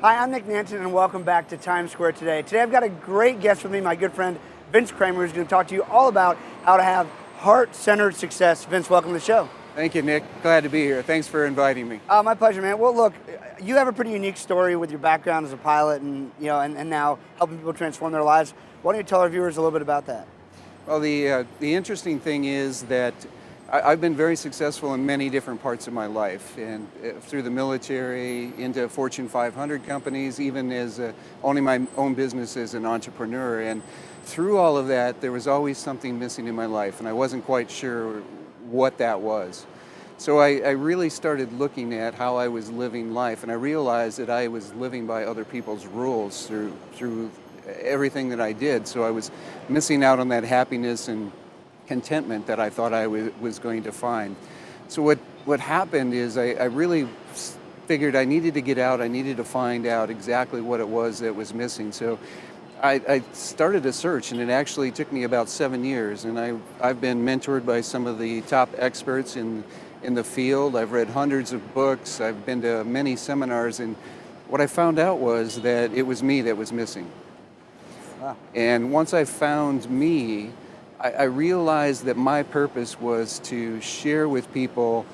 Hi, I'm Nick Nanton, and welcome back to Times Square today. Today I've got a great guest with me, my good friend Vince Kramer, who's going to talk to you all about how to have heart-centered success. Vince, welcome to the show. Thank you, Nick. Glad to be here. Thanks for inviting me. My pleasure, man. Well, look, you have a pretty unique story with your background as a pilot, and and now helping people transform their lives. Why don't you tell our viewers a little bit about that? Well, the interesting thing is that I've been very successful in many different parts of my life, and through the military, into Fortune 500 companies, even as owning my own business as an entrepreneur. And through all of that, there was always something missing in my life, and I wasn't quite sure what that was. So I really started looking at how I was living life, and I realized that I was living by other people's rules through everything that I did. So I was missing out on that happiness and contentment that I thought I was going to find. So what happened is I really figured I needed to get out, I needed to find out exactly what it was that was missing. So I started a search, and it actually took me about 7 years, and I've been mentored by some of the top experts in the field. I've read hundreds of books, I've been to many seminars, and what I found out was that it was me that was missing. Wow. And once I found me, I realized that my purpose was to share with people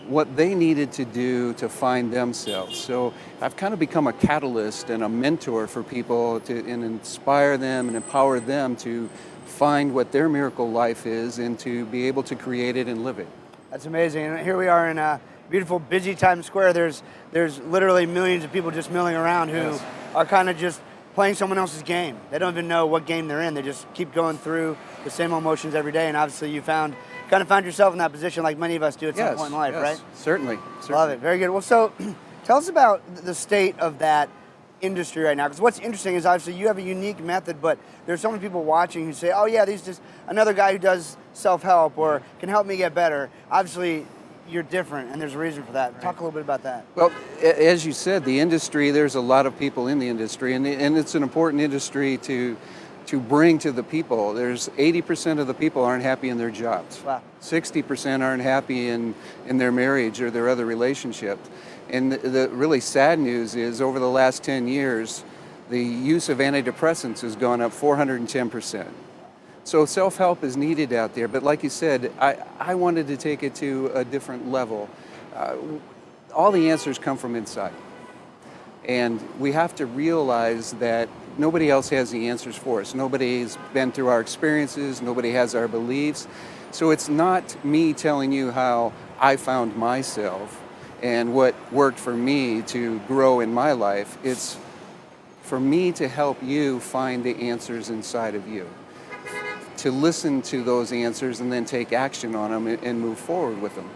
what they needed to do to find themselves. So I've kind of become a catalyst and a mentor for people and inspire them and empower them to find what their miracle life is and to be able to create it and live it. That's amazing. And here we are in a beautiful, busy Times Square. There's literally millions of people just milling around who Yes. are kind of just playing someone else's game. They don't even know what game they're in. They just keep going through the same emotions every day. And obviously you kind of found yourself in that position like many of us do at some point in life, yes, right? Certainly. Love it. Very good. Well, so tell us about the state of that industry right now. Because what's interesting is obviously you have a unique method, but there's so many people watching who say, oh yeah, there's just another guy who does self-help or can help me get better. Obviously, you're different, and there's a reason for that. Right. Talk a little bit about that. Well, as you said, the industry, there's a lot of people in the industry, and it's an important industry to bring to the people. There's 80% of the people aren't happy in their jobs. Wow. 60% aren't happy in their marriage or their other relationship. And the really sad news is over the last 10 years, the use of antidepressants has gone up 410%. So self-help is needed out there, but like you said, I wanted to take it to a different level. All the answers come from inside. And we have to realize that nobody else has the answers for us. Nobody's been through our experiences, nobody has our beliefs. So it's not me telling you how I found myself and what worked for me to grow in my life. It's for me to help you find the answers inside of you, to listen to those answers and then take action on them and move forward with them.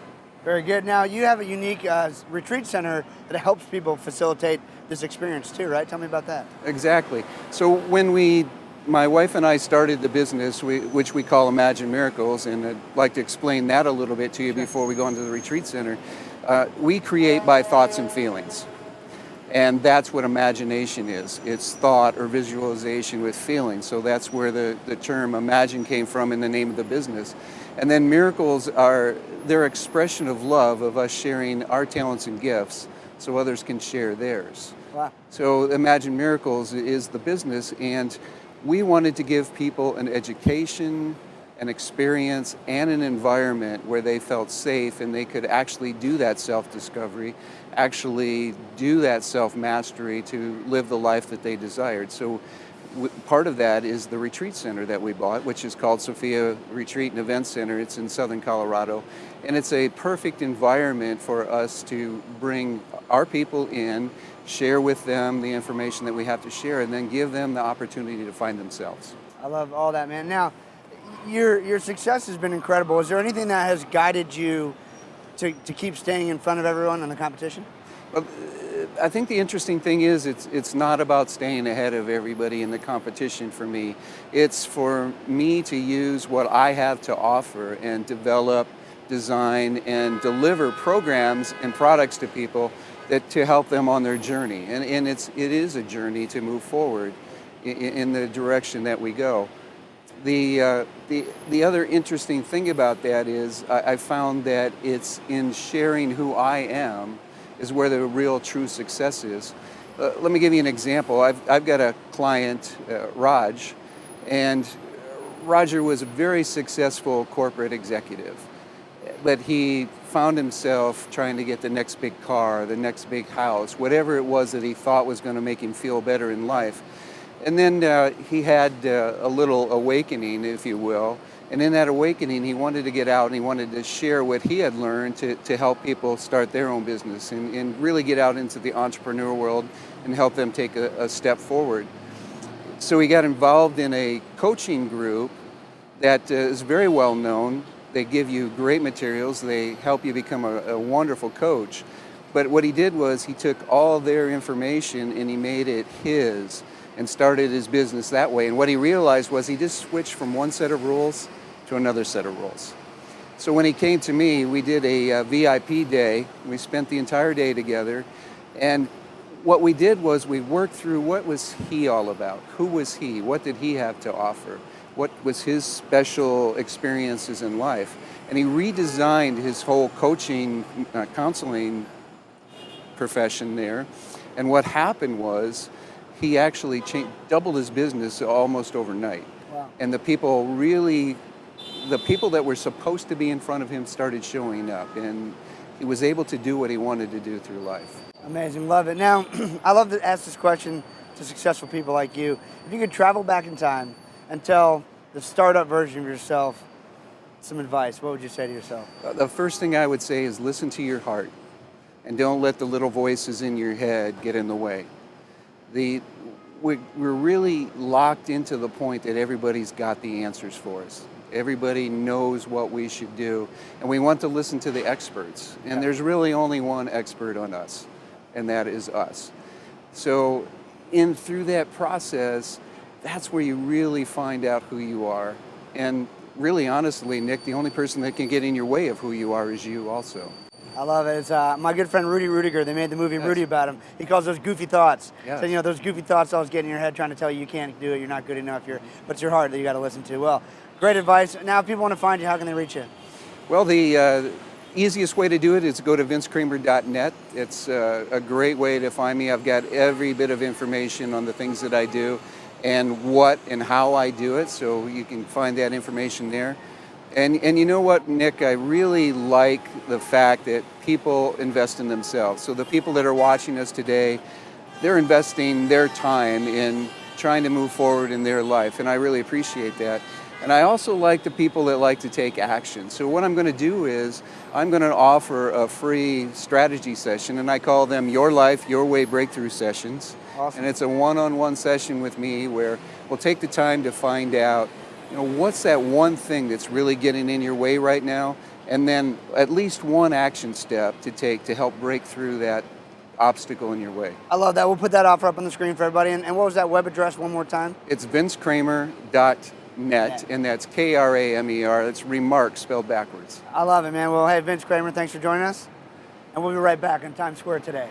Very good. Now, you have a unique retreat center that helps people facilitate this experience too, right? Tell me about that. Exactly. So when my wife and I started the business, which we call Imagine Miracles, and I'd like to explain that a little bit to you before we go into the retreat center. We create by thoughts and feelings. And that's what imagination is. It's thought or visualization with feeling. So that's where the term imagine came from in the name of the business. And then miracles are their expression of love, of us sharing our talents and gifts so others can share theirs. Wow. So Imagine Miracles is the business, and we wanted to give people an education, an experience, and an environment where they felt safe and they could actually do that self-discovery, actually do that self-mastery to live the life that they desired. So part of that is the retreat center that we bought, which is called Sophia Retreat and Event Center. It's in Southern Colorado, and it's a perfect environment for us to bring our people in, share with them the information that we have to share, and then give them the opportunity to find themselves. I love all that, man. Now, your success has been incredible. Is there anything that has guided you to keep staying in front of everyone in the competition? Well, I think the interesting thing is it's not about staying ahead of everybody in the competition for me. It's for me to use what I have to offer and develop, design, and deliver programs and products to people that to help them on their journey. And it is a journey to move forward in the direction that we go. The other interesting thing about that is I found that it's in sharing who I am is where the real true success is. Let me give you an example. I've got a client, Raj, and Roger was a very successful corporate executive, but he found himself trying to get the next big car, the next big house, whatever it was that he thought was going to make him feel better in life. And then he had a little awakening, if you will. And in that awakening, he wanted to get out and he wanted to share what he had learned to help people start their own business and really get out into the entrepreneur world and help them take a step forward. So he got involved in a coaching group that is very well known. They give you great materials. They help you become a wonderful coach. But what he did was he took all their information and he made it his and started his business that way. And what he realized was he just switched from one set of rules to another set of rules. So when he came to me, we did a VIP day. We spent the entire day together. And what we did was we worked through what was he all about? Who was he? What did he have to offer? What was his special experiences in life? And he redesigned his whole coaching, counseling profession there. And what happened was he actually doubled his business almost overnight. Wow. And the people that were supposed to be in front of him started showing up. And he was able to do what he wanted to do through life. Amazing, love it. Now, I love to ask this question to successful people like you. If you could travel back in time and tell the startup version of yourself some advice, what would you say to yourself? The first thing I would say is listen to your heart and don't let the little voices in your head get in the way. We're really locked into the point that everybody's got the answers for us. Everybody knows what we should do, and we want to listen to the experts. And there's really only one expert on us, and that is us. So through that process, that's where you really find out who you are. And really, honestly, Nick, the only person that can get in your way of who you are is you also. I love it. It's my good friend Rudy Rudiger. They made the movie Yes. Rudy about him. He calls those goofy thoughts. Yes. So, those goofy thoughts always get in your head trying to tell you you can't do it, you're not good enough, but it's your heart that you got to listen to. Well, great advice. Now, if people want to find you, how can they reach you? Well, the easiest way to do it is go to vincekramer.net. It's a great way to find me. I've got every bit of information on the things that I do and what and how I do it, so you can find that information there. And you know what, Nick, I really like the fact that people invest in themselves. So the people that are watching us today, they're investing their time in trying to move forward in their life, and I really appreciate that. And I also like the people that like to take action. So what I'm going to do is I'm going to offer a free strategy session, and I call them Your Life, Your Way Breakthrough Sessions. Awesome. And it's a one-on-one session with me where we'll take the time to find out, what's that one thing that's really getting in your way right now, and then at least one action step to take to help break through that obstacle in your way. I love that. We'll put that offer up on the screen for everybody. And what was that web address one more time? It's vincekramer.net, and that's Kramer. It's remark spelled backwards. I love it, man. Well, hey, Vince Kramer, thanks for joining us. And we'll be right back in Times Square today.